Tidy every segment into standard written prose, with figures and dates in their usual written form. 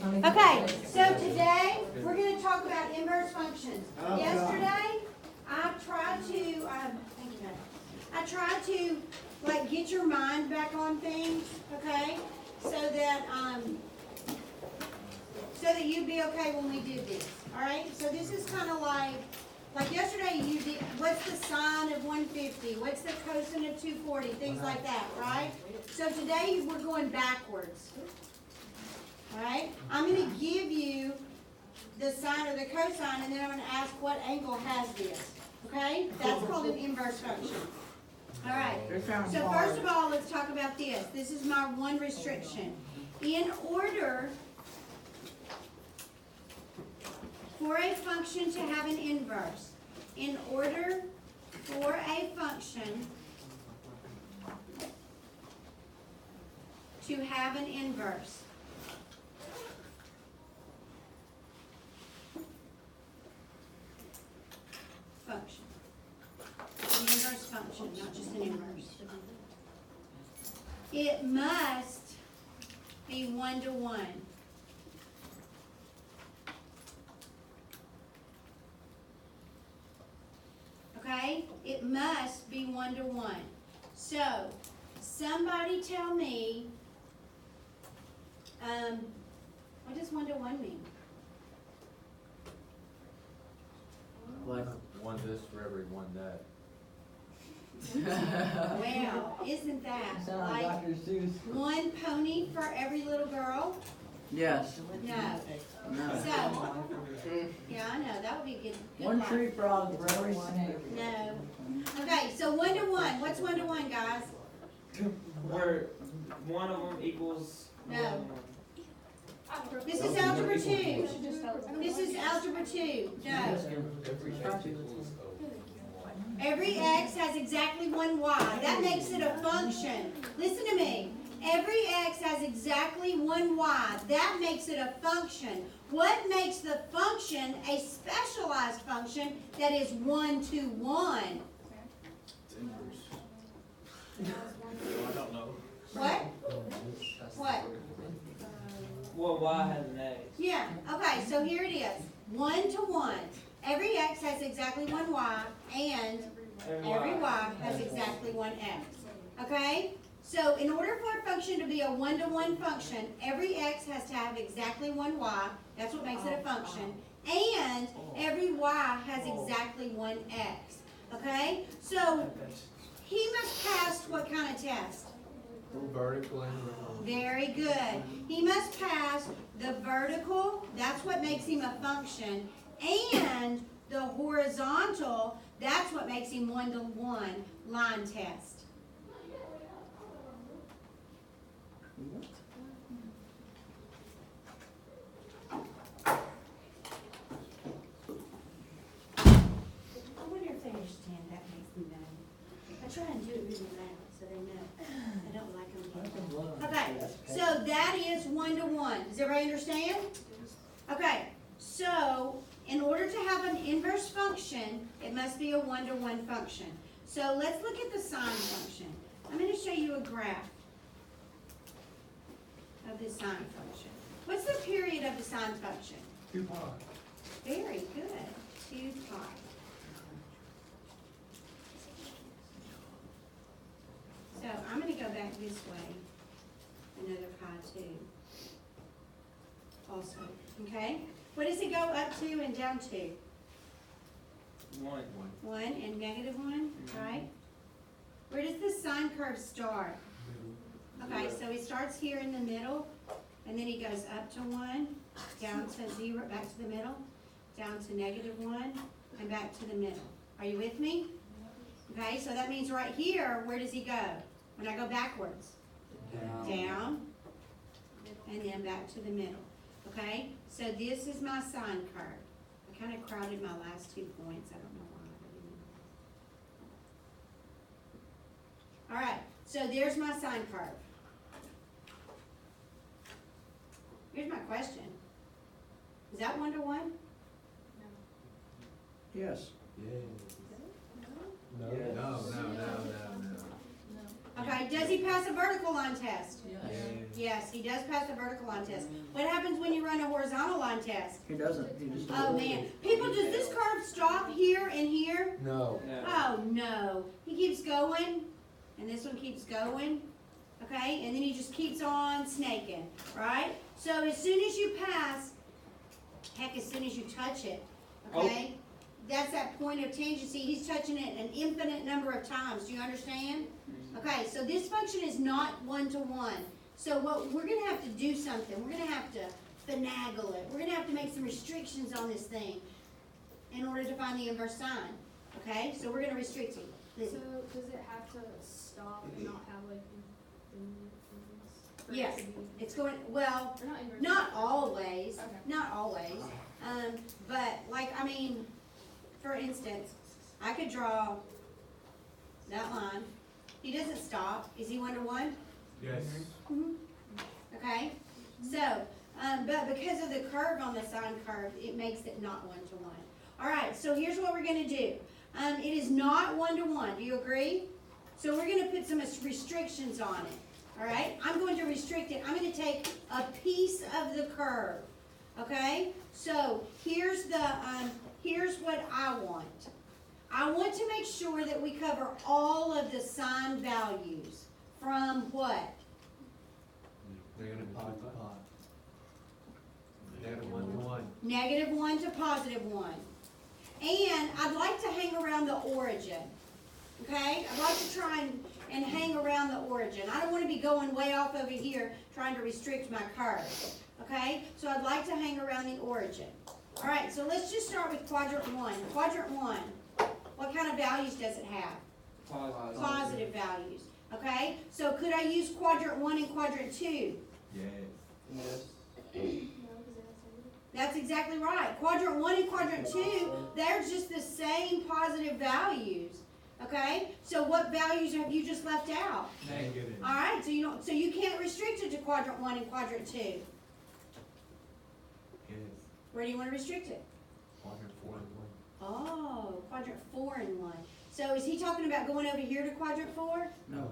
Okay, so today we're going to talk about inverse functions. Yesterday, I tried to like get your mind back on things, okay, so that you'd be okay when we did this. All right. So this is kind of like yesterday you did. What's the sine of 150? What's the cosine of 240? Things like that, right? So today we're going backwards. All right, I'm going to give you the sine or the cosine, and then I'm going to ask what angle has this. Okay, that's called an inverse function. All right, so first of all, let's talk about this. This is my one restriction. In order for a function to have an inverse, in order for a function to have an inverse, function. An inverse function, not just an inverse. It must be 1-to-1. Okay? It must be 1-to-1. So, somebody tell me, what does 1-to-1 mean? Like one this for every one that. Well, isn't that like one pony for every little girl? Yes. No. No. So, yeah, I know, that would be good. One tree frog for every snake. No. Okay, so 1-to-1. What's 1-to-1, guys? Where one of them equals. No. This is algebra 2. This is algebra 2. No. Every x has exactly one y. That makes it a function. Listen to me. Every x has exactly one y. That makes it a function. What makes the function a specialized function that is 1-to-1? I don't know. What? What? Well, y has an x. Yeah, okay, so here it is. 1-to-1. Every x has exactly one y, and every y has exactly one x. Okay? So in order for a function to be a 1-to-1 function, every x has to have exactly one y. That's what makes it a function. And every y has exactly one x. Okay? So he must pass what kind of test? Vertical and horizontal. Very good. He must pass the vertical, that's what makes him a function, and the horizontal, that's what makes him 1-to-1 line test. I wonder if they understand that makes me mad. I try and do it really loud so they know. I don't like them. Okay, so that is 1-to-1. Does everybody understand? Okay, so in order to have an inverse function, it must be a 1-to-1 function. So let's look at the sine function. I'm going to show you a graph of the sine function. What's the period of the sine function? 2 pi. Very good. 2 pi. So I'm going to go back this way. Another pi 2. Also. Okay? What does it go up to and down to? 1. 1 and -1, right? Where does the sine curve start? Okay, so it starts here in the middle, and then it goes up to 1, down to 0, back to the middle, down to -1, and back to the middle. Are you with me? Okay, so that means right here, where does he go? When I go backwards? Down, and then back to the middle. Okay, so this is my sine curve. I kind of crowded my last 2 points. I don't know why. All right, so there's my sine curve. Here's my question. Is that 1-to-1? Yes. No. No. Okay, does he pass a vertical line test? Yes. Yes, he does pass the vertical line test. What happens when you run a horizontal line test? He doesn't, he just. Oh, man. People, does this curve stop here and here? No. No. Oh, no. He keeps going, and this one keeps going, okay? And then he just keeps on snaking, right? So as soon as you pass, heck, as soon as you touch it, okay? That's that point of tangency. He's touching it an infinite number of times. Do you understand? Okay, so this function is not one-to-one. So what we're going to have to do something. We're going to have to finagle it. We're going to have to make some restrictions on this thing in order to find the inverse sine. Okay, so we're going to restrict it. So does it have to stop and not have like the Yes, it's going, well, or not inverse? not always, Okay. not always. But like, I mean, for instance, I could draw that line. He doesn't stop. Is he one-to-one? Yes. Okay, so, but because of the curve on the sine curve, it makes it not one-to-one. All right, so here's what we're gonna do. It is not one-to-one, do you agree? So we're gonna put some restrictions on it, all right? I'm going to restrict it. I'm gonna take a piece of the curve, okay? So here's here's what I want. I want to make sure that we cover all of the sine values from what? Negative pi. Negative 1 to 1. Negative 1 to positive 1. And I'd like to hang around the origin. Okay? I'd like to try and hang around the origin. I don't want to be going way off over here trying to restrict my curve. Okay? So I'd like to hang around the origin. Alright, so let's just start with quadrant 1. Quadrant 1, what kind of values does it have? Positive values. Okay? So could I use quadrant 1 and quadrant 2? Yes. Yes. No, because it has negative. That's exactly right. Quadrant 1 and quadrant 2, they're just the same positive values. Okay? So what values have you just left out? Negative. All right, so you can't restrict it to quadrant 1 and quadrant 2. Yes. Where do you want to restrict it? Quadrant 4 and 1. Oh, quadrant 4 and 1. So is he talking about going over here to quadrant 4? No.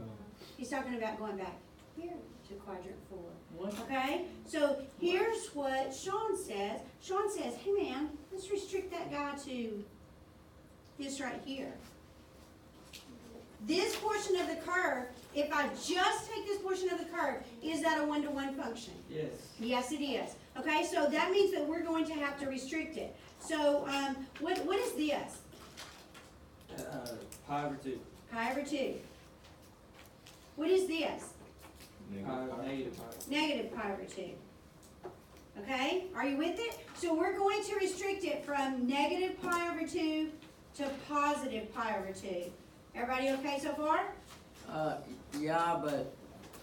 He's talking about going back here to quadrant 4. What? Okay? So here's what Sean says. Sean says, hey man, let's restrict that guy to this right here. This portion of the curve, if I just take this portion of the curve, is that a one-to-one function? Yes. Yes, it is. Okay, so that means that we're going to have to restrict it. So, what is this? Pi over 2. Pi over 2. What is this? Negative pi. Negative pi over 2. Okay, are you with it? So we're going to restrict it from negative pi over 2 to positive pi over 2. Everybody okay so far? Yeah, but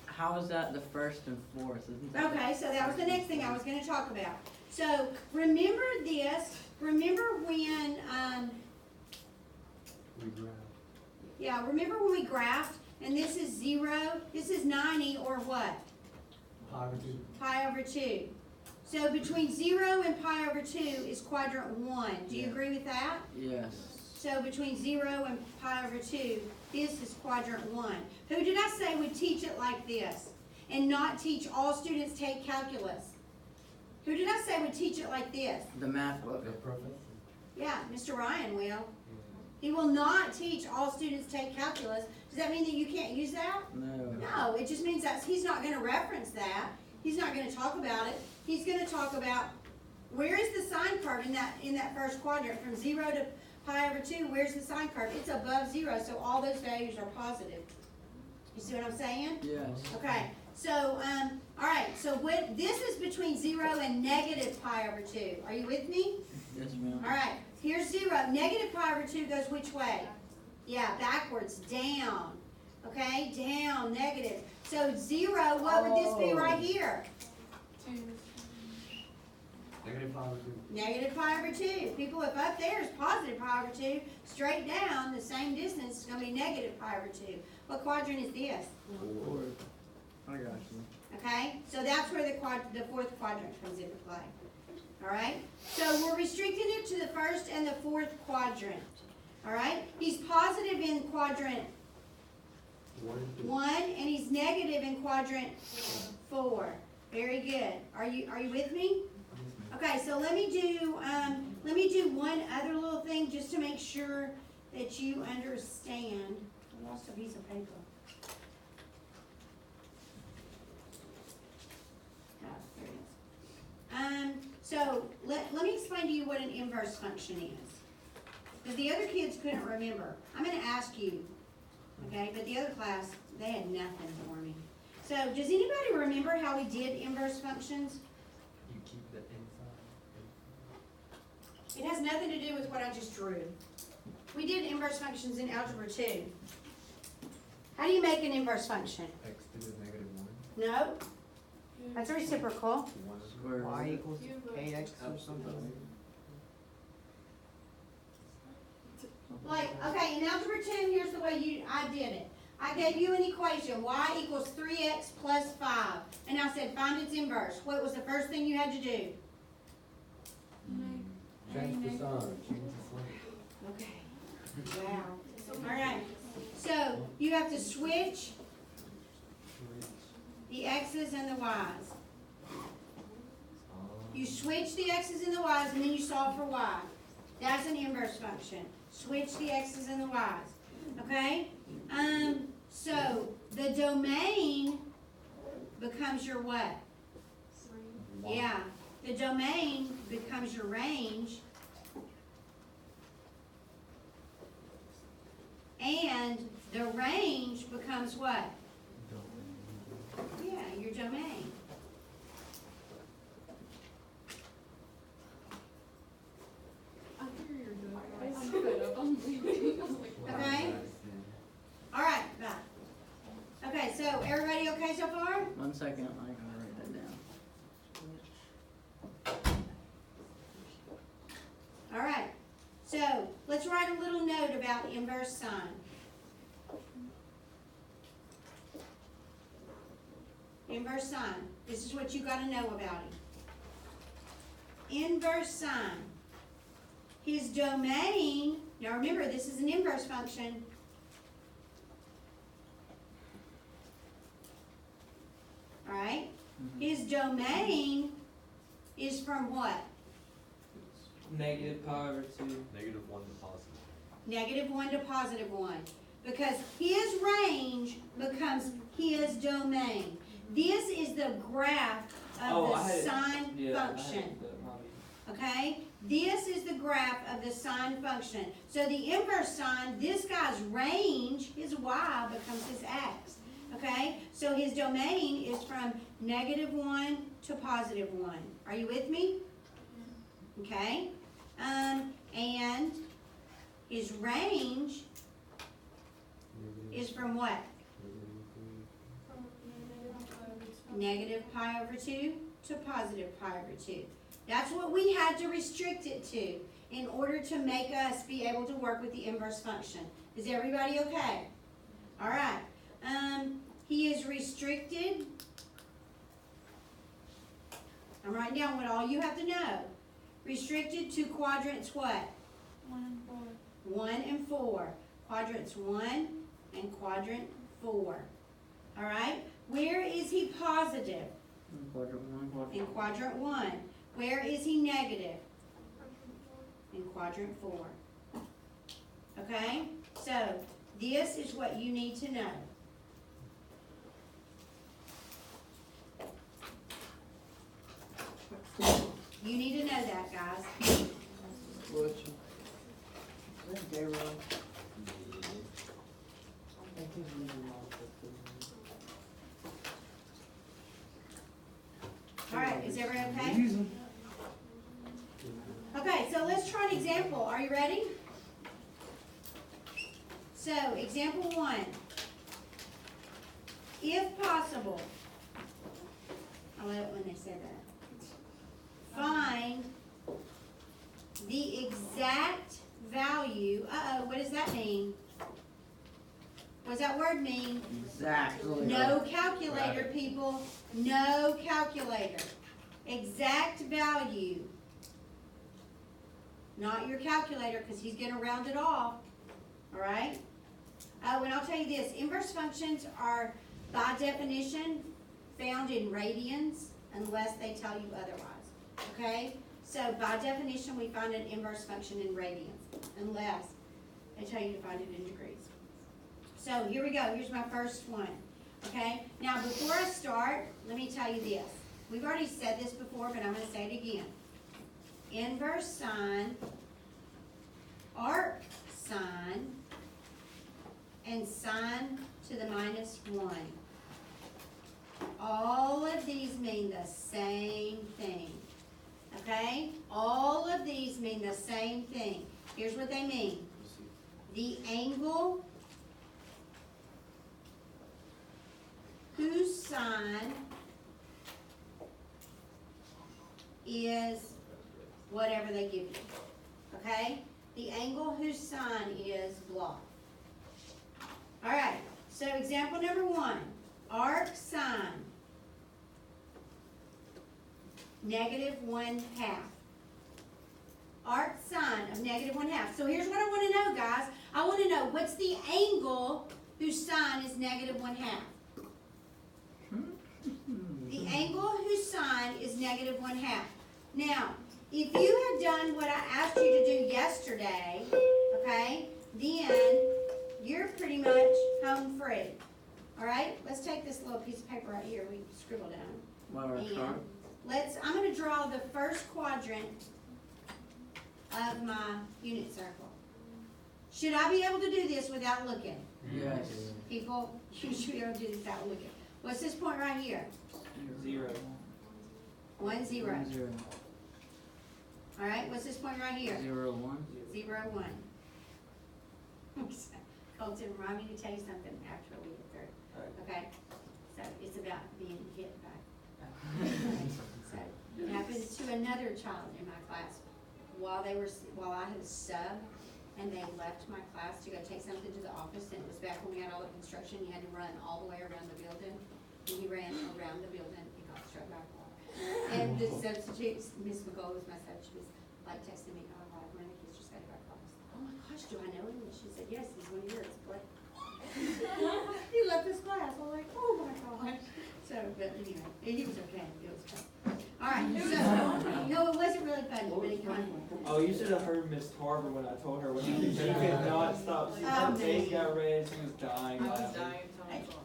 how is that the first and fourth? Isn't that? Okay, so that was the next thing I was gonna talk about. So remember this, remember when, We graph. yeah, remember when we graphed, and this is 0, this is 90, or what? Pi over 2. Pi over 2. So between 0 and pi over 2 is quadrant 1. Do you Yeah. agree with that? Yes. So between 0 and pi over 2, this is quadrant 1. Who did I say would teach it like this and not teach all students take calculus? Who did I say would teach it like this? The math book. The professor. Yeah, Mr. Ryan will. He will not teach all students take calculus. Does that mean that you can't use that? No. No, it just means that he's not going to reference that. He's not going to talk about it. He's going to talk about where is the sine curve in that first quadrant from 0 to pi over 2. Where's the sine curve? It's above 0, so all those values are positive. You see what I'm saying? Yes. Okay. So, all right. So this is between 0 and negative pi over 2. Are you with me? Yes, ma'am. All right. Here's 0. Negative pi over 2 goes which way? Yeah, backwards, down. Okay, down, negative. So 0, what would this be right here? 2. Negative pi over 2. Negative pi over 2. People, if up there is positive pi over 2, straight down, the same distance is going to be negative pi over 2. What quadrant is this? Fourth. I got you. Okay, so that's where the fourth quadrant comes into play. All right, so we're restricting it to the first and the fourth quadrant. All right, he's positive in quadrant 1, and he's negative in quadrant 4. Very good. Are you with me? Okay, so let me do one other little thing just to make sure that you understand. I lost a piece of paper. Oh, there it is. So let me explain to you what an inverse function is. Because the other kids couldn't remember. I'm going to ask you, okay? But the other class, they had nothing for me. So does anybody remember how we did inverse functions? You keep the inside. It has nothing to do with what I just drew. We did inverse functions in Algebra 2. How do you make an inverse function? X to the negative 1. No, that's a reciprocal. 1 Square Y root. equals KX or something. Like, okay, in Algebra 2, here's the way I did it. I gave you an equation, y equals 3x plus 5. And I said, find its inverse. What was the first thing you had to do? Change the sign. Change the sign. Okay. Wow. All right. So you have to switch the x's and the y's. You switch the x's and the y's, and then you solve for y. That's an inverse function. Switch the x's and the y's. Okay? So the domain becomes your what? Yeah. The domain becomes your range. And the range becomes what? Yeah, your domain. I figure you're good. I'm good. I'm leaving. I was like, Okay? All right, bye. Okay, so everybody okay so far? 1 second, I'm gonna write that down. All right. So let's write a little note about inverse sine. Inverse sine. This is what you got to know about it. Inverse sine. His domain, now remember this is an inverse function. All right? His domain is from what? Negative pi over 2. Negative 1 to positive. Negative 1 to positive 1. Because his range becomes his domain. This is the graph of the sine function. Okay? This is the graph of the sine function. So the inverse sine, this guy's range, his y, becomes his x. Okay? So his domain is from negative 1 to positive 1. Are you with me? Okay? And his range is from what? Negative pi over 2 to positive pi over 2. That's what we had to restrict it to in order to make us be able to work with the inverse function. Is everybody okay? All right. He is restricted. I'm writing down what all you have to know. Restricted to quadrants what? 1 and 4. 1 and 4. Quadrants 1 and quadrant 4. All right? Where is he positive? In quadrant 1. In quadrant 1. Where is he negative? In quadrant 4. Okay? So, this is what you need to know. You need to know that, guys. Which? That's Gabriel. I think he's leaving off All right, is everyone okay? Okay, so let's try an example. Are you ready? So, example 1. If possible, I love it when they say that. Find the exact value. What does that mean? What does that word mean? Exactly. No calculator, people. No calculator. Exact value. Not your calculator, because he's going to round it off. All right? Oh, and I'll tell you this, inverse functions are by definition found in radians unless they tell you otherwise, okay? So by definition, we find an inverse function in radians unless they tell you to find it in degrees. So here we go, here's my first one, okay? Now before I start, let me tell you this. We've already said this before, but I'm gonna say it again. Inverse sine, arc sine, and sine to the minus 1. All of these mean the same thing, okay? All of these mean the same thing. Here's what they mean. The angle whose sine is whatever they give you, okay? The angle whose sine is blah. All right, so example number 1, arc sine, -1/2. Arc sine of -1/2. So here's what I want to know, guys. I want to know what's the angle whose sine is -1/2. The angle whose sine is -1/2. Now, if you had done what I asked you to do yesterday, okay, then you're pretty much home free. All right, let's take this little piece of paper right here we scribbled down. While we're And I'm going to draw the first quadrant of my unit circle. Should I be able to do this without looking? Yes. People, you should be able to do this without looking. What's this point right here? 0. 1, 0. 0. All right, what's this point right here? 0, 1. 0, 1. Colton, remind me to tell you something after we get through. Alright. Okay? So it's about being hit by. So it happened to another child in my class while I had a sub and they left my class to go take something to the office, and it was back when we had all the construction. You had to run all the way around the building, and he ran around the building and got struck by a car. And the substitute, Miss McCall was my sub, she was like texting me, oh, one of the kids just got hit by a car. I was like, oh my gosh, do I know him? And she said, yes, he's one of yours. What? He left his class. I'm like, oh my gosh. So, but anyway, he was okay. It was fun. All right. So, no, it wasn't really funny, but it kind of was. Oh, you should have heard Miss Tarver when I told her when she could not stop. Her face got red. She was dying. I was laughing. dying until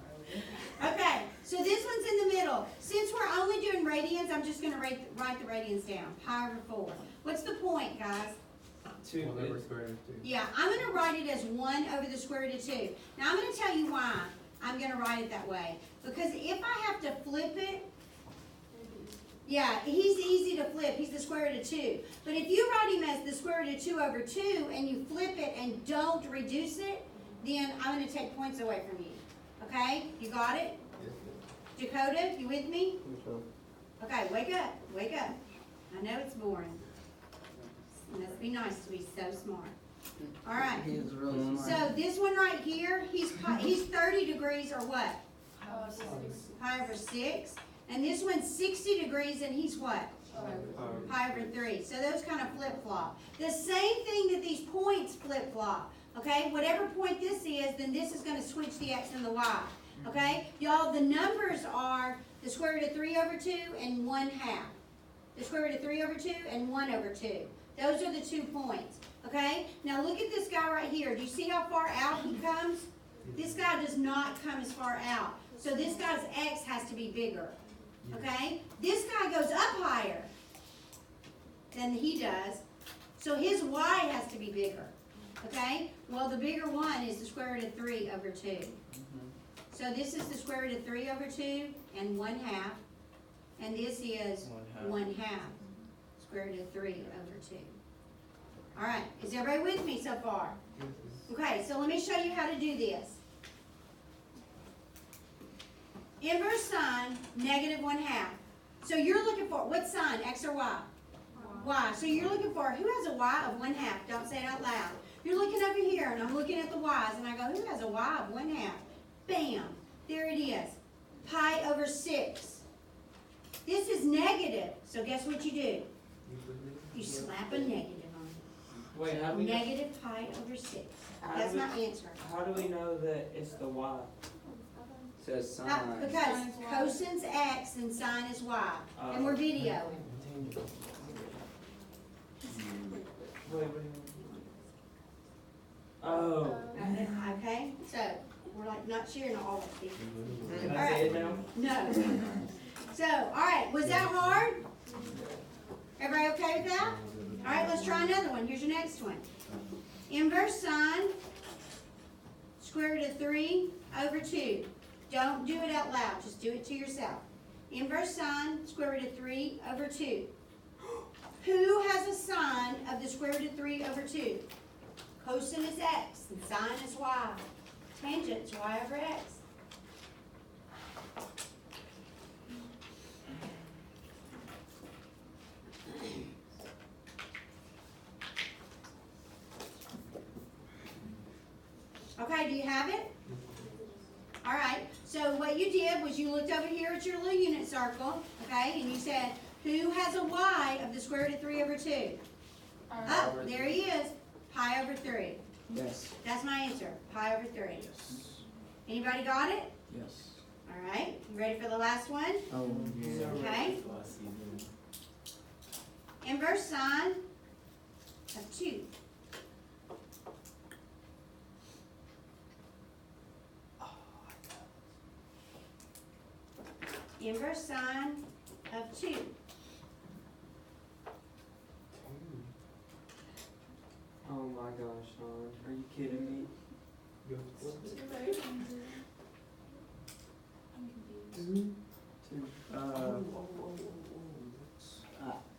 Okay, so this one's in the middle. Since we're only doing radians, I'm just going to write the radians down. Pi over 4. What's the point, guys? 2. 1 over square root of 2. Yeah, I'm going to write it as 1 over the square root of 2. Now, I'm going to tell you why I'm going to write it that way. Because if I have to flip it, yeah, he's easy to flip. He's the square root of 2. But if you write him as the square root of 2 over 2 and you flip it and don't reduce it, then I'm going to take points away from you. Okay? You got it? Yes, Dakota, you with me? Okay, wake up. Wake up. I know it's boring. It must be nice to be so smart. All right. He is really smart. So this one right here, he's 30 degrees or what? Pi over 6. And this one's 60 degrees and he's what? Pi over 3. So those kind of flip-flop. The same thing that these points flip-flop. Okay? Whatever point this is, then this is going to switch the x and the y. Okay? Y'all, the numbers are the square root of 3 over 2 and 1/2. The square root of 3 over 2 and 1 over 2. Those are the 2 points. Okay? Now look at this guy right here. Do you see how far out he comes? This guy does not come as far out. So this guy's x has to be bigger. Okay? This guy goes up higher than he does. So his y has to be bigger. Okay? Well, the bigger one is the square root of 3 over 2. So this is the square root of 3 over 2 and 1/2. And this is 1/2 square root of 3 over 2. All right. Is everybody with me so far? Okay, so let me show you how to do this. Inverse sine, -1/2. So you're looking for, what sign, x or y? Y. So you're looking for, who has a y of 1/2? Don't say it out loud. You're looking over here, and I'm looking at the y's, and I go, who has a y of 1/2? Bam. There it is. Pi over 6. This is negative, so guess what you do? You slap a negative on it. Wait, how do we, Negative pi over 6. How That's do we- my answer. how do we know that it's the y? Says sine. Because cosine's x and sine is y. And we're videoing. Wait, what do you mean? Oh, Okay, so we're like not sharing all of these. can I say it now? No. So, alright, was that hard? Everybody okay with that? Alright, let's try another one. Here's your next one. Inverse sine, square root of 3 over 2. Don't do it out loud, just do it to yourself. Inverse sine, square root of 3 over 2. Who has a sine of the square root of 3 over 2? Cosine is x and sine is y. Tangent is y over x. Okay, do you have it? All right, so what you did was you looked over here at your little unit circle, okay, and you said, who has a y of the square root of 3 over 2? Oh, there he is, pi over 3. Yes. That's my answer, pi over 3. Anybody got it? Yes. All right, you ready for the last one? Oh, yeah. Okay. Inverse sine of 2. Inverse sine of 2. Oh my gosh, Sean, are you kidding me?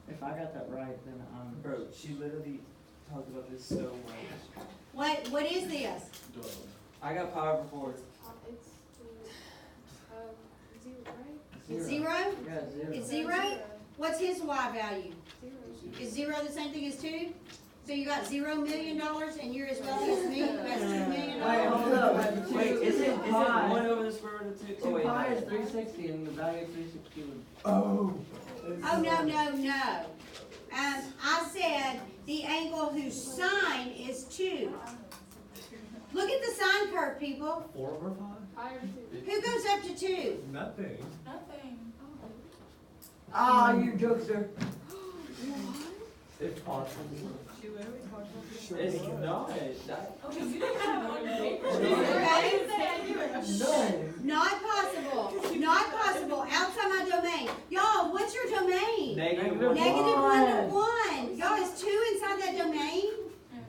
If I got that right, then Bro, she literally talked about this so much. What is this? I got pi over 4. It's 0, right? It's 0? Yeah, 0. It's 0? What's his y value? 0. Is 0 the same thing as 2? So you got $0 million and you're as wealthy as me, who has $2 million? Wait, hold up. Wait, is it pi? 1 over the square root of 2? 2 pi is 360 and the value of 360 would. Oh, no. I said the angle whose sine is 2. Look at the sine curve, people. 4 over 5? Pi over 2. Who goes up to 2? Nothing. Nothing. Ah, you jokester. It's possible. It's not. That, Okay, you didn't have one paper. Okay? Not possible. Not possible. Outside my domain. Y'all, what's your domain? negative Negative 1. 1 to 1. Y'all, is 2 inside that domain?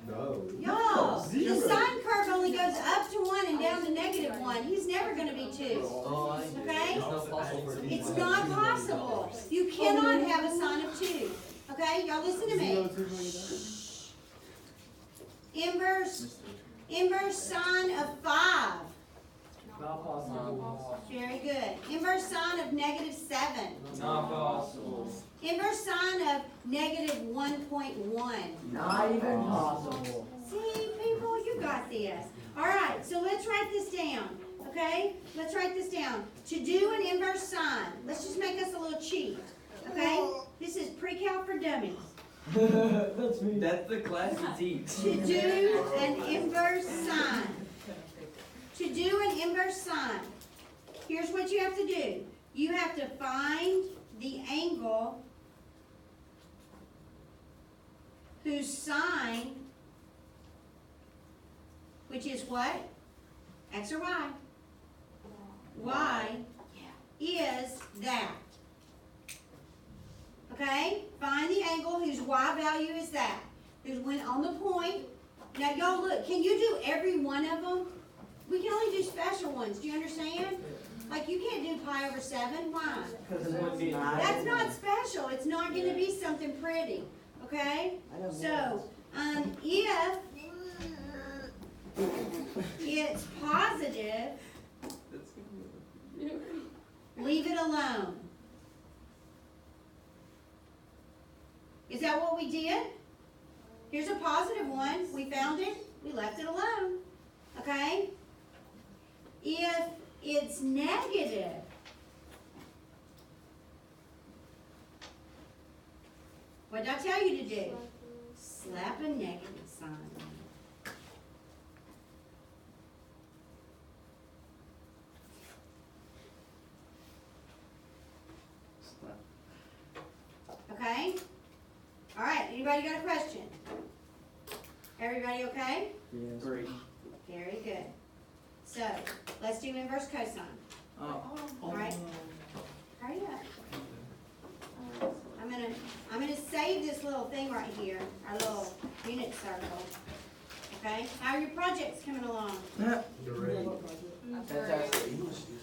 No. Y'all, the sine curve only goes up to 1 and down to negative 1. He's never going to be 2. Oh, I see. Okay? It's not possible for It's not possible. You cannot have a sine of 2. Okay? Y'all listen to me. Inverse sine of 5. Not possible. Very good. Inverse sine of negative 7. Not possible. Inverse sine of negative 1.1. Not even possible. See, people, you got this. All right, so let's write this down, okay? Let's write this down. To do an inverse sine, let's just make us a little cheat, okay? This is PreCal for dummies. That's me. That's the class you teach. To do an inverse sine. To do an inverse sine, here's what you have to do. You have to find the angle whose sine, which is what? X or Y? Y is that. Okay? Find the angle whose Y value is that. There's one on the point. Now y'all look, can you do every one of them? We can only do special ones, do you understand? Like you can't do pi over 7, why? Because it would be. That's not special, it's not gonna be something pretty, okay? So, if it's positive, leave it alone. Is that what we did? Here's a positive one, we found it, we left it alone, okay? If it's negative, what did I tell you to do? Slap a negative sine. Okay? All right, anybody got a question? Everybody okay? Yes. Great. Very good. So, let's do inverse cosine. Oh. All right? Hurry up. I'm gonna save this little thing right here, our little unit circle. Okay? How are your projects coming along? Great. Fantastic.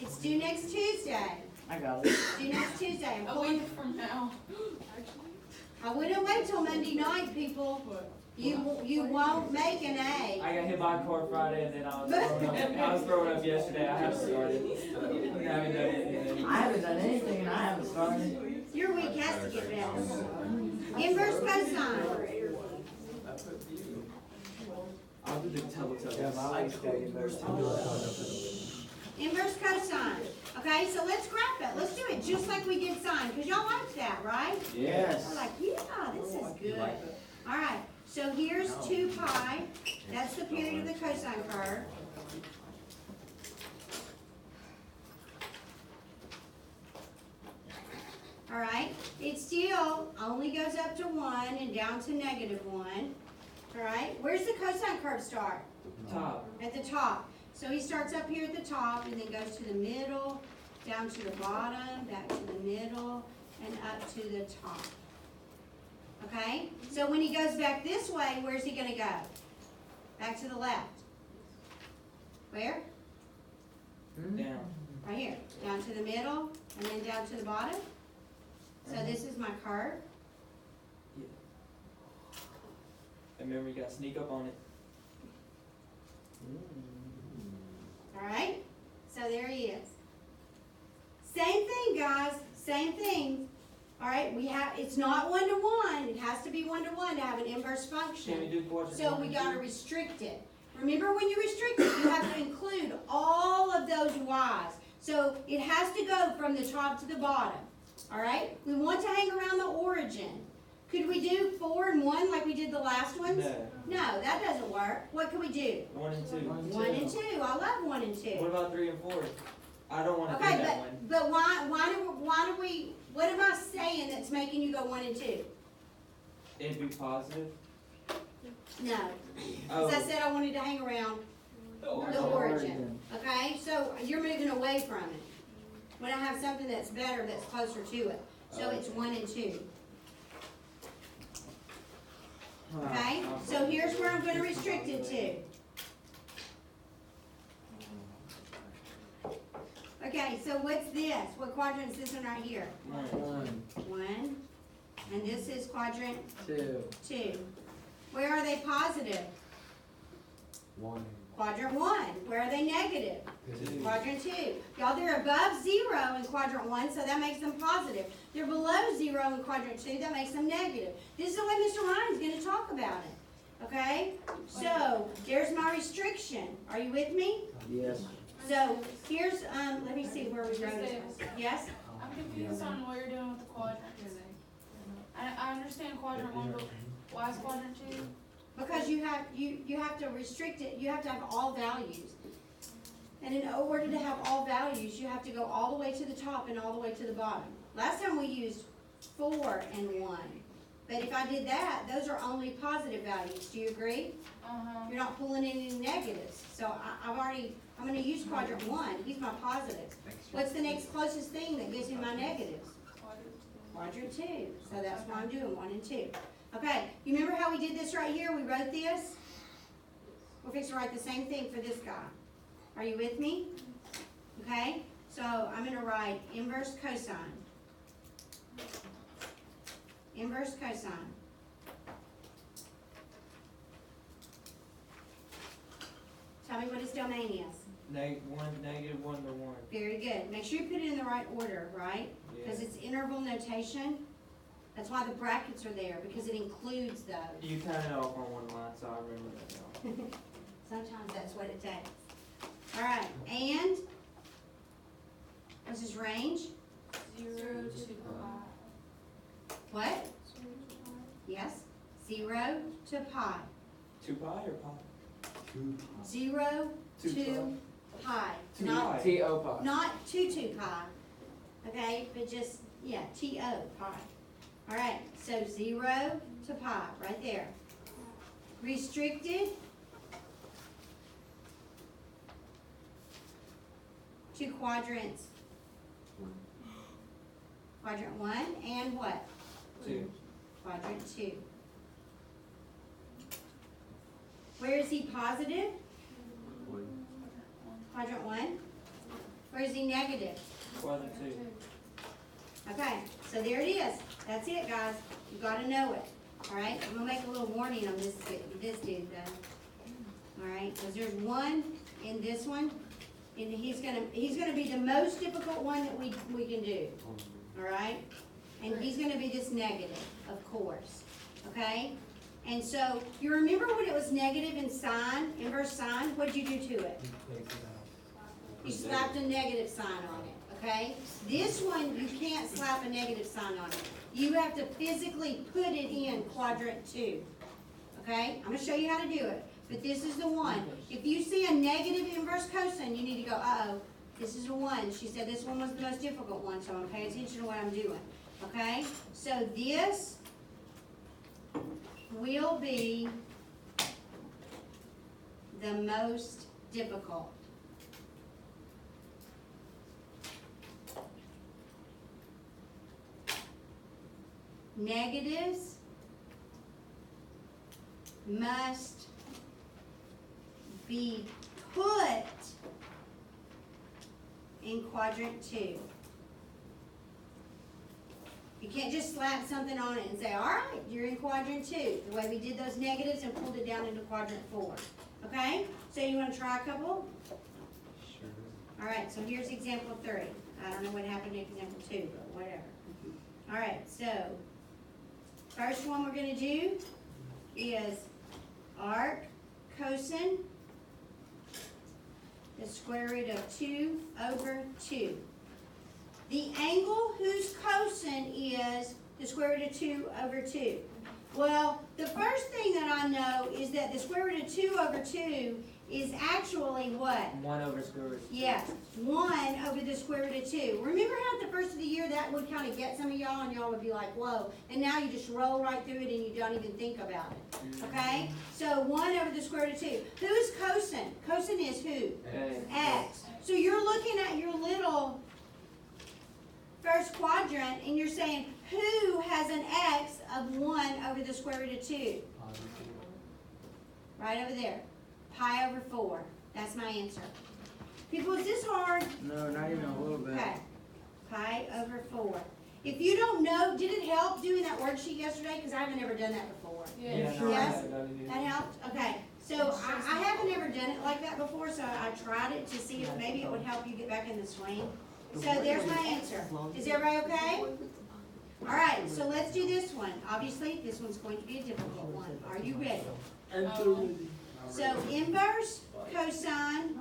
It's due next Tuesday. I got it. It's due next Tuesday. I'm A pulling, week from now. Actually. I wouldn't wait till Monday night, people. You won't make an A. I got hit by a car Friday and then I was throwing up yesterday. I haven't started. I haven't done anything. I haven't done anything and I haven't started. Your week has to get better. Inverse cosine. I'll do the Yeah, my week's got inverse Inverse cosine. Okay, so let's graph it. Let's do it just like we did sine, because y'all liked that, right? Yes. We're like, yeah, this is good. All right, so here's 2 pi. That's the period of the cosine curve. All right, it still only goes up to 1 and down to -1. All right, where's the cosine curve start? Top. At the top. So he starts up here at the top and then goes to the middle, down to the bottom, back to the middle, and up to the top. Okay? So when he goes back this way, where's he gonna go? Back to the left. Where? Down. Right here. Down to the middle, and then down to the bottom. So this is my curve. And remember, you gotta sneak up on it. All right? So there he is. Same thing, guys. Same thing. All right? It's not 1 to 1. It has to be 1 to 1 to have an inverse Can we function. do quadrant? So we got to restrict it. Remember, when you restrict it, you have to include all of those y's. So it has to go from the top to the bottom. All right? We want to hang around the origin. Could we do 4 and 1 like we did the last ones? No. No, that doesn't work. What can we do? 1 and 2. 1 and 2. I love 1 and 2. What about 3 and 4? I don't want to do Okay, that one. but why do we, what am I saying that's making you go 1 and 2? It'd be positive. No, Oh. as I said, I wanted to hang around the origin, okay? So you're moving away from it. When I have something that's better, that's closer to it. So it's 1 and 2, okay? So here's where I'm gonna restrict it to. Okay, so what's this? What quadrant is this one right here? 1, 1, and this is quadrant 2. 2. Where are they positive? 1. Quadrant 1. Where are they negative? 2. Quadrant 2. Y'all, they're above 0 in quadrant 1, so that makes them positive. They're below 0 in quadrant 2, that makes them negative. This is the way Mr. Ryan's going to talk about it. Okay? So, there's my restriction. Are you with me? Yes. So, here's, let me see where we wrote it. Yes? I'm confused on what you're doing with the quadrants. I understand quadrant 1, but why is quadrant 2? Because you have to restrict it, you have to have all values. And in order to have all values, you have to go all the way to the top and all the way to the bottom. Last time we used 4 and 1. But if I did that, those are only positive values. Do you agree? You're not pulling in any negatives. So I'm gonna use quadrant 1. He's my positive. What's the next closest thing that gives me my negatives? Quadrant 2. So that's why I'm doing 1 and 2. Okay, you remember how we did this right here? We wrote this? We're fixing to write the same thing for this guy. Are you with me? Okay, so I'm gonna write inverse cosine. Inverse cosine. Tell me what his domain is. Negative 1 to 1. Very good. Make sure you put it in the right order, right? Because Yeah. it's interval notation. That's why the brackets are there, because it includes those. You kind of off on one line, so I remember that now. Sometimes that's what it takes. All right, and what's his range? 0 to pi. What? Yes, 0 to pi. 2 pi or pi? 0 Two to pi. Two Not, pi. T-O pi. not 2 pi. Okay, but just, yeah, T-O, pi. Alright, so 0 to pi, right there. Restricted to quadrants. Quadrant 1 and what? 2. Quadrant 2. Where is he positive? Quadrant 1. Where is he negative? Quadrant 2. Okay, so there it is. That's it, guys. You gotta know it. Alright, I'm gonna make a little warning on this dude though. Alright, because there's one in this one, and he's gonna be the most difficult one that we can do. Alright? And he's gonna be this negative, of course. Okay? And so, you remember when it was negative in sine, inverse sine, what'd you do to it? You slapped a negative sign on it, okay? This one, you can't slap a negative sign on it. You have to physically put it in quadrant 2, okay? I'm gonna show you how to do it, but this is the one. If you see a negative inverse cosine, you need to go, uh-oh, this is a 1. She said this one was the most difficult one, so I'm gonna pay attention to what I'm doing, okay? So this will be the most difficult. Negatives must be put in quadrant 2. You can't just slap something on it and say, all right, you're in quadrant 2. The way we did those negatives and pulled it down into quadrant 4. Okay? So you want to try a couple? Sure. All right, so here's example 3. I don't know what happened in example 2, but whatever. All right, so first one we're going to do is arc cosine, the square root of 2 over 2. The angle whose cosine is the square root of 2 over 2. Well, the first thing that I know is that the square root of 2 over 2 is actually what? 1 over square root. Yes, 1 over the square root of 2. Remember how at the first of the year that would kind of get some of y'all and y'all would be like, whoa. And now you just roll right through it and you don't even think about it. Okay? So 1 over the square root of 2. Who is cosine? Cosine is who? X. So you're looking at your little first quadrant and you're saying, who has an x of 1 over the square root of 2? Right over there. Pi over 4. That's my answer. People, is this hard? No, not even a little bit. Okay. Pi over 4. If you don't know, did it help doing that worksheet yesterday? Because I haven't ever done that before. Yeah, Yeah. no, Yes? I got it, yeah. That helped? Okay. So I haven't ever done it like that before, so I tried it to see if maybe it would help you get back in the swing. So there's my answer. Is everybody okay? All right, so let's do this one. Obviously, this one's going to be a difficult one. Are you ready? So inverse cosine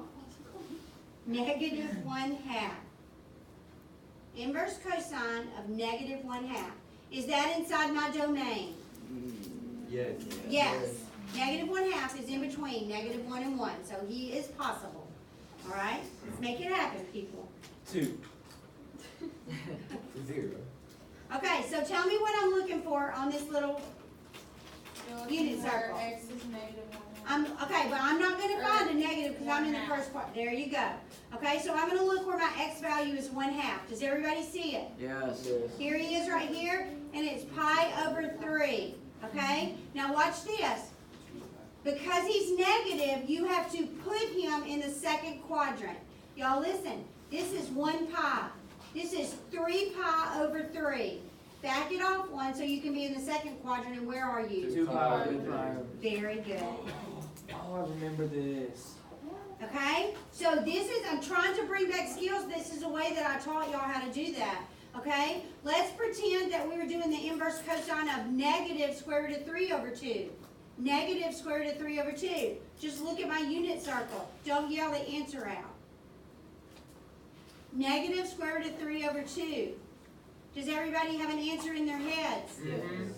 negative 1/2. Inverse cosine of negative 1/2. Is that inside my domain? Yes. Yes. Negative 1/2 is in between negative 1 and 1, so he is possible. All right, let's make it happen, people. 2. 0. Okay, so tell me what I'm looking for on this little. Unit circle. X is negative 1. Okay, but I'm not gonna find a negative because I'm in the first part. There you go. Okay, so I'm gonna look where my x value is 1/2. Does everybody see it? Yes. Here he is right here, and it's pi over 3. Okay, now watch this. Because he's negative, you have to put him in the second quadrant. Y'all listen, this is 1 pi. This is 3 pi over 3. Back it off 1 so you can be in the second quadrant, and where are you? 2 pi over 3. Very good. Oh, I remember this. Okay? So this is, I'm trying to bring back skills. This is a way that I taught y'all how to do that. Okay? Let's pretend that we were doing the inverse cosine of negative square root of 3 over 2. Negative square root of 3 over 2. Just look at my unit circle. Don't yell the answer out. Negative square root of 3 over 2. Does everybody have an answer in their heads? Yes.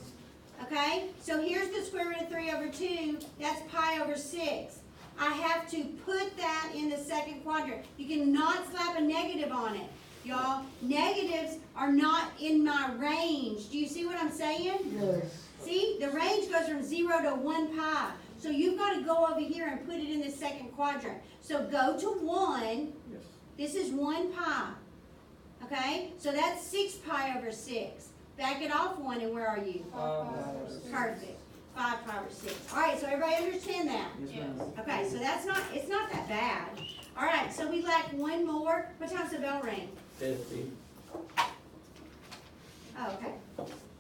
Okay? Okay, so here's the square root of 3 over 2, that's pi over 6. I have to put that in the second quadrant. You cannot slap a negative on it, y'all. Negatives are not in my range. Do you see what I'm saying? Yes. See, the range goes from 0 to 1 pi. So you've got to go over here and put it in the second quadrant. So go to 1. This is 1 pi. Okay, so that's 6 pi over 6. Back it off 1, and where are you? Perfect. 5 pi over 6. All right, so everybody understand that? Yes, ma'am. Okay, so it's not that bad. All right, so we lack one more. What time's the bell ring? 50. Oh, okay.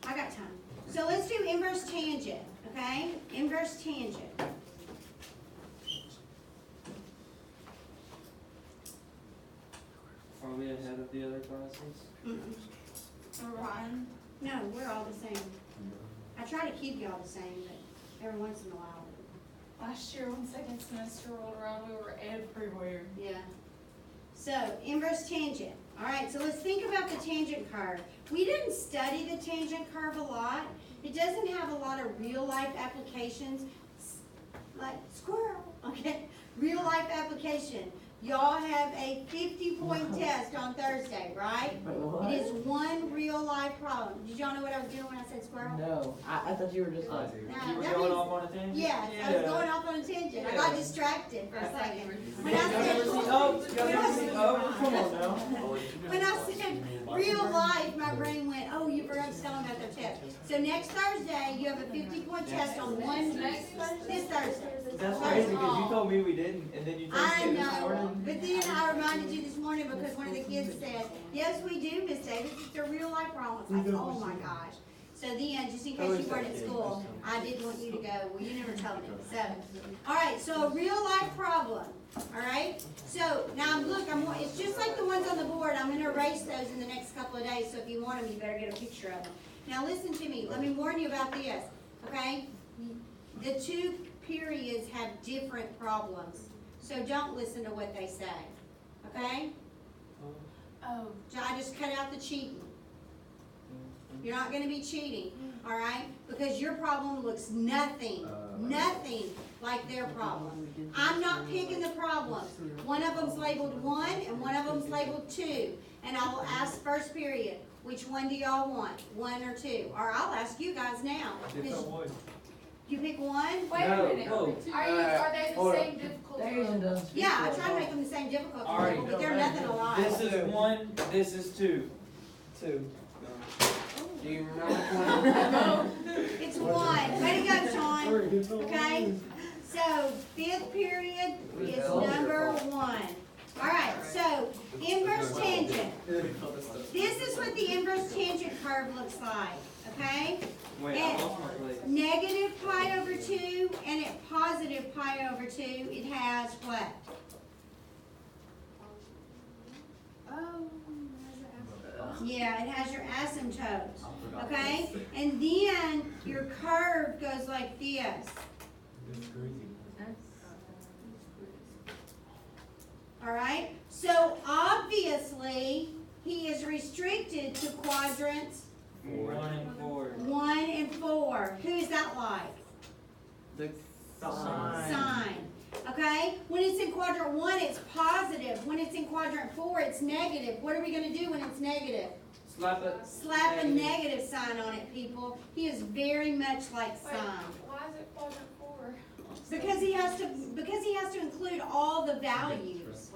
I got time. So let's do inverse tangent, okay? Inverse tangent. Are we ahead of the other classes? Ryan. No, we're all the same. I try to keep y'all the same, but every once in a while. Last year when second semester rolled around, we were everywhere. Yeah. So, inverse tangent. All right, so let's think about the tangent curve. We didn't study the tangent curve a lot. It doesn't have a lot of real life applications, like squirrel, okay? Real life application. Y'all have a 50-point test on Thursday, right? What? It is one real life problem. Did y'all know what I was doing when I said squirrel? No, I thought you were just like. You were that going means- off on a tangent? Yes, I was going off on a tangent. I got distracted for a second. When I said, Come on now. when I said real life, my brain went, oh, you forgot to tell them about their test. So next Thursday, you have a 50-point test on this Thursday. That's crazy, because you told me we didn't, and then you I texted me this know, morning. but then I reminded you this morning because one of the kids said, yes, we do, Miss Davis, it's a real life problem. It's like, oh my gosh. So then, just in case you weren't at school, I didn't want you to go, well, you never told me, so. All right, so a real life problem, all right? So, now look, it's just like the ones on the board, I'm gonna erase those in the next couple of days, so if you want them, you better get a picture of them. Now listen to me, let me warn you about this, okay? The two periods have different problems, so don't listen to what they say, okay? Oh. I just cut out the cheating. You're not gonna be cheating, all right? Because your problem looks nothing like their problem. I'm not picking the problems. One of them's labeled 1 and one of them's labeled 2. And I will ask first period, which one do y'all want, 1 or 2? Or I'll ask you guys now. You pick 1? Wait No, a minute. whoa. Are they the hold same difficulty? Yeah, I try to make them the same difficulty Alright. level, but they're nothing alike. This is 1, this is 2. 2. Do you remember? It's 1. Way to go, Sean. Okay? So, 5th period is number 1. Alright, so, inverse tangent. This is what the inverse tangent curve looks like, okay? Wait, I lost my place. Negative pi over 2 and at positive pi over 2, it has what? Yeah, it has your asymptotes, okay? And then your curve goes like this. All right? So obviously, he is restricted to quadrants 1 and 4. 1 and 4. Who is that like? The Sine. Okay? When it's in quadrant 1, it's positive. When it's in quadrant 4, it's negative. What are we going to do when it's negative? Slap it. Slap a negative sign on it, people. He is very much like Wait, Sine. why is it quadrant 4? Because he has to include all the values.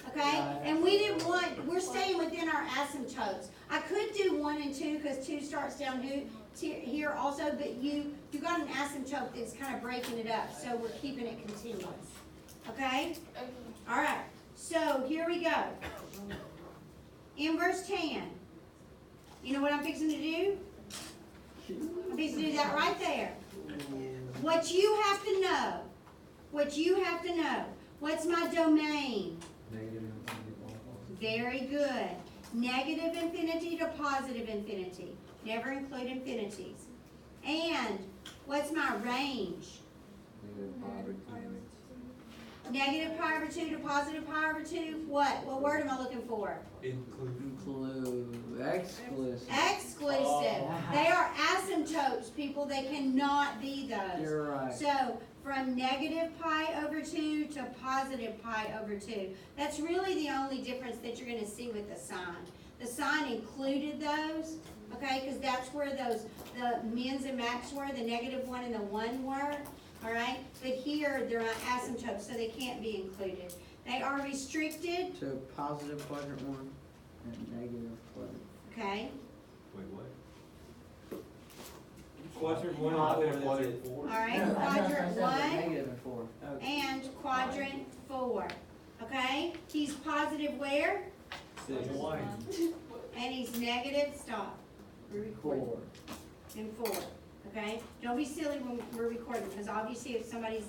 Okay? And we didn't want, we're staying within our asymptotes. I could do 1 and 2 because 2 starts down here also, but you got an asymptote that's kind of breaking it up, so we're keeping it continuous. Okay? Okay. All right. So here we go. Inverse tan. You know what I'm fixing to do? I'm fixing to do that right there. What you have to know. What's my domain? Very good. Negative infinity to positive infinity. Never include infinities. And what's my range? negative pi over two to positive pi over two, what word am I looking for? Include, exclusive. Exclusive. Oh. They are asymptotes, people, they cannot be those. You're right. So, from negative pi over two to positive pi over two. That's really the only difference that you're gonna see with the sine. The sine included those, okay, because that's where the mins and max were, the negative one and the one were, all right? But here, they're not asymptotes, so they can't be included. They are restricted, To positive quadrant one and negative quadrant. okay? Wait, what? Quadrant one, Quadrant four? All right, No, I know, I quadrant said the one negative and four. Okay. and quadrant four, okay? He's positive where? One. And he's negative, stop. We're recording. Four. And four, okay? Don't be silly when we're recording, because obviously if somebody's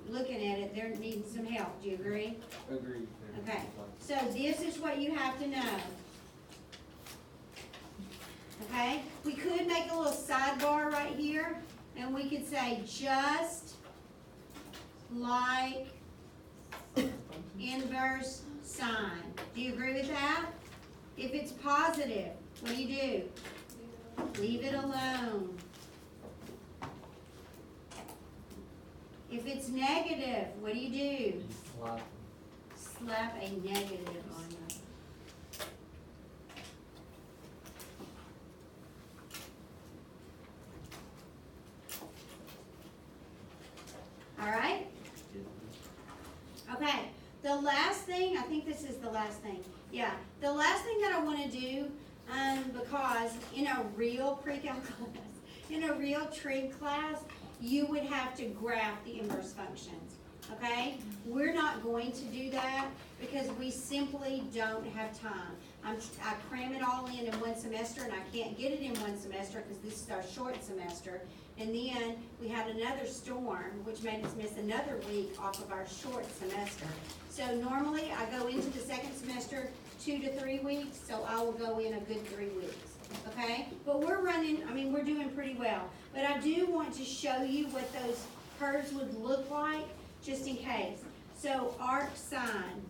looking at it, they're needing some help. Do you agree? Agreed. Okay. So this is what you have to know. Okay? We could make a little sidebar right here, and we could say just like inverse sine. Do you agree with that? If it's positive, what do? Leave it alone. If it's negative, what do? Slap a negative on it. All right? Okay, the last thing, I think this is the last thing. Yeah, the last thing that I want to do, because in a real PreCal class, in a real Trig class, you would have to graph the inverse functions, okay? We're not going to do that because we simply don't have time. I cram it all in one semester, and I can't get it in one semester because this is our short semester. And then we had another storm, which made us miss another week off of our short semester. So normally I go into the second semester 2 to 3 weeks, so I will go in a good 3 weeks, okay? But we're doing pretty well. But I do want to show you what those curves would look like, just in case. So arc sine.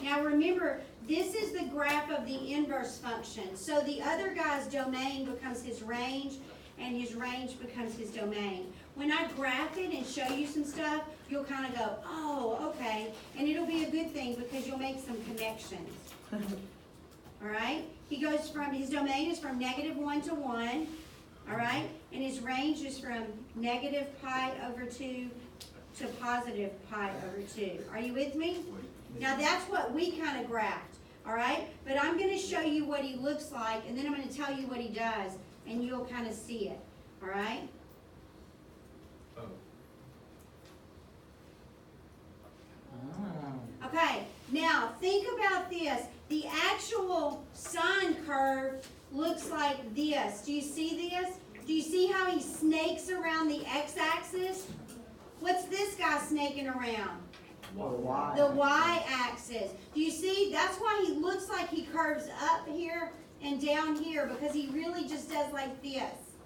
Now remember, this is the graph of the inverse function. So the other guy's domain becomes his range, and his range becomes his domain. When I graph it and show you some stuff, you'll kind of go, oh, okay. And it'll be a good thing because you'll make some connections. All right? His domain is from -1 to 1. All right? And his range is from negative pi over 2 to positive pi over 2. Are you with me? Now that's what we kind of graphed. All right? But I'm going to show you what he looks like, and then I'm going to tell you what he does, and you'll kind of see it. All right? Oh. Okay, now think about this. The actual sine curve looks like this. Do you see this? Do you see how he snakes around the x-axis? What's this guy snaking around? Y. The y-axis. Do you see? That's why he looks like he curves up here and down here, because he really just does like this.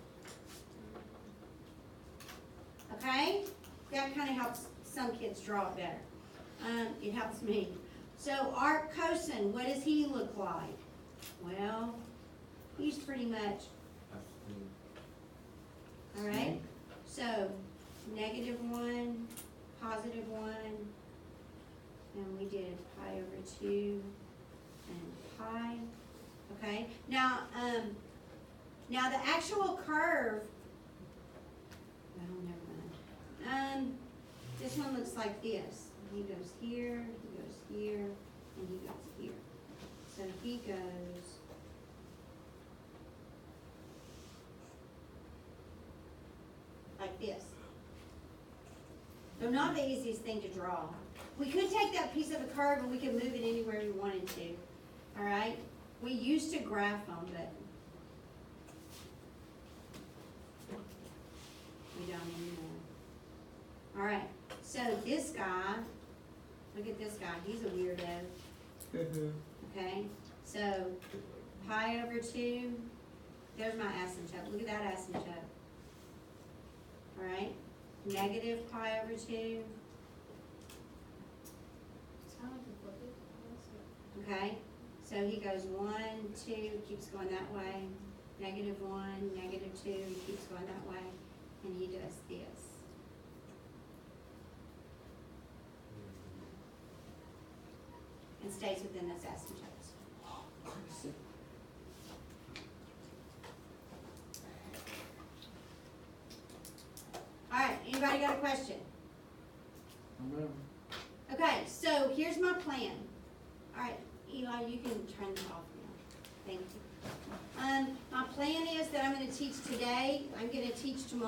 Okay? That kind of helps some kids draw it better. It helps me. So arc cosine, what does he look like? Well, he's pretty much, all right? So -1, +1, and we did pi over 2 and pi. Okay, now the actual curve, well, never mind. This one looks like this. He goes here, he goes here, and he goes here. So he goes like this. They're not the easiest thing to draw. We could take that piece of the curve and we could move it anywhere we wanted to. All right? We used to graph them, but we don't anymore. All right. So this guy, look at this guy. He's a weirdo. Okay? So pi over 2. There's my asymptote. Look at that asymptote. All right? -pi over 2. okay? So he goes 1, 2, keeps going that way, -1, -2, he keeps going that way, and he does this. And stays within those asymptotes. Alright, anybody got a question? Okay, so here's my plan. Alright, Eli, you can turn this off now. Thank you. My plan is that I'm gonna teach today, I'm gonna teach tomorrow.